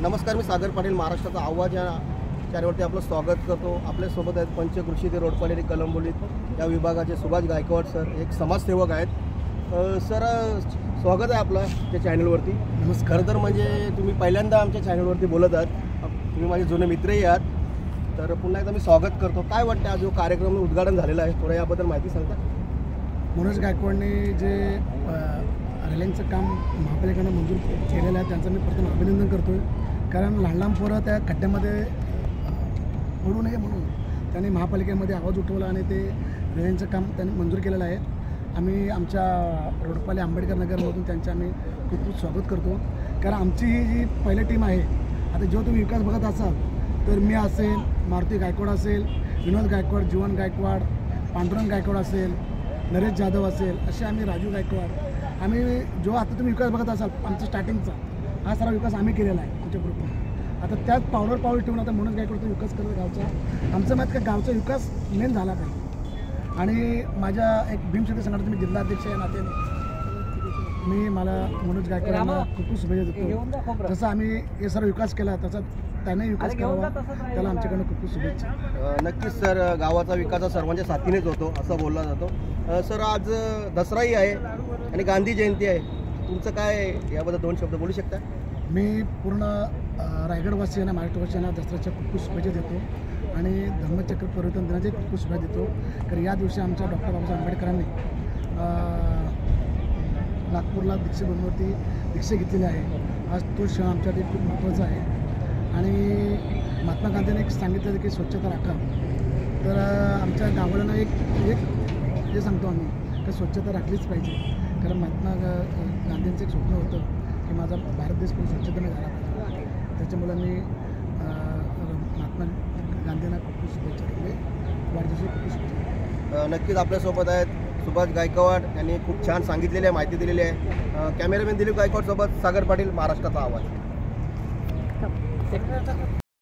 नमस्कार, मी सागर पाटील, महाराष्ट्राचा आवाज या चॅनलवरती आपलं स्वागत करतो। आपल्यासोबत आहेत पंचकृषी ते रोडपालेरी कलंबोलीत या विभागाचे सुभाष गायकवाड सर, एक समाजसेवक आहेत। सर, स्वागत आहे आपलं त्या चॅनलवरती। नमस्कार। तर म्हणजे तुम्ही पहिल्यांदा आमच्या चॅनलवरती बोलत आहात, तुम्ही माझे जुने मित्रही आहात, तर पुन्हा एकदा मी स्वागत करतो। काय वाटतं, आज जो कार्यक्रम उद्घाटन झालेला आहे, थोडं याबद्दल माहिती सांगता? मनोज गायकवाडने जे रेलिंगचं काम महापालिकेनं मंजूर केलेलं आहे त्यांचं मी प्रथम अभिनंदन करतो आहे। कारण लहान लहान पोरं त्या खड्ड्यामध्ये पडू नये म्हणून त्यांनी महापालिकेमध्ये आवाज उठवला आणि ते रेलिंगचं काम त्यांनी मंजूर केलेलं आहे। आम्ही आमच्या रोडपाले आंबेडकर नगरमधून त्यांचं आम्ही खूप खूप स्वागत करतो। कारण आमची ही जी पहिली टीम आहे, आता जेव्हा तुम्ही विकास बघत असाल तर मी असेल, मारुती गायकवाड असेल, विनोद गायकवाड, जीवन गायकवाड, पांडुरंग गायकवाड असेल, नरेश जाधव असेल, असे आम्ही राजू गायकवाड, आम्ही जो आता तुम्ही विकास बघत असाल आमचा स्टार्टिंगचा हा सारा विकास आम्ही केलेला आहे आमच्या ग्रुपने। आता त्याच पावडर पाऊल ठेवून आता मनोज गायकवाडचा विकास करत गावचा आमचं मत का गावचा विकास मेन झाला पाहिजे। आणि माझ्या एक भीमशक्ती संघटनेचे मी जिल्हाध्यक्ष आहे नात्याने मी मला मनोज गायकवाडांना खूप खूप शुभेच्छा देतो। जसं आम्ही हे सर्व विकास केला तसा त्याने विकास करावा, त्याला आमच्याकडनं खूप खूप शुभेच्छा। नक्कीच सर, गावाचा विकास हा सर्वांच्या साथीनेच होतो असं बोलला जातो। सर, आज दसराही आहे आणि गांधी जयंती आहे, तुमचं काय याबद्दल दोन शब्द बोलू शकता? मी पूर्ण रायगडवासियांना, महाराष्ट्रवासियांना दसऱ्याच्या खूप खूप शुभेच्छा देतो आणि धम्मचक्र परिवर्तन दिनाचे खूप खूप शुभेच्छा देतो। कारण या दिवशी आमच्या डॉक्टर बाबासाहेब आंबेडकरांनी नागपूरला दीक्षेबंधूवरती दीक्षा घेतलेली आहे। आज तो क्षण आमच्यासाठी खूप महत्त्वाचा आहे आणि महात्मा गांधींनी एक सांगितलं की स्वच्छता राखा। तर आमच्या गावाला एक जे सांगतो आम्ही की स्वच्छता राखलीच पाहिजे। कारण महात्मा गांधींचं एक स्वप्न होतं की माझा भारत देश पण स्वच्छतेने झाला पाहिजे। त्याच्यामुळे मी महात्मा गांधींना खूप शुभेच्छा दिली, वाढदिवशी खूप शुभेच्छा। नक्कीच आपल्यासोबत आहेत सुभाष गायकवाड, यांनी खूप छान सांगितलेली आहे, माहिती दिलेली आहे। कॅमेरामॅन दिलीप गायकवाड सोबत सागर पाटील, महाराष्ट्राचा आवाज।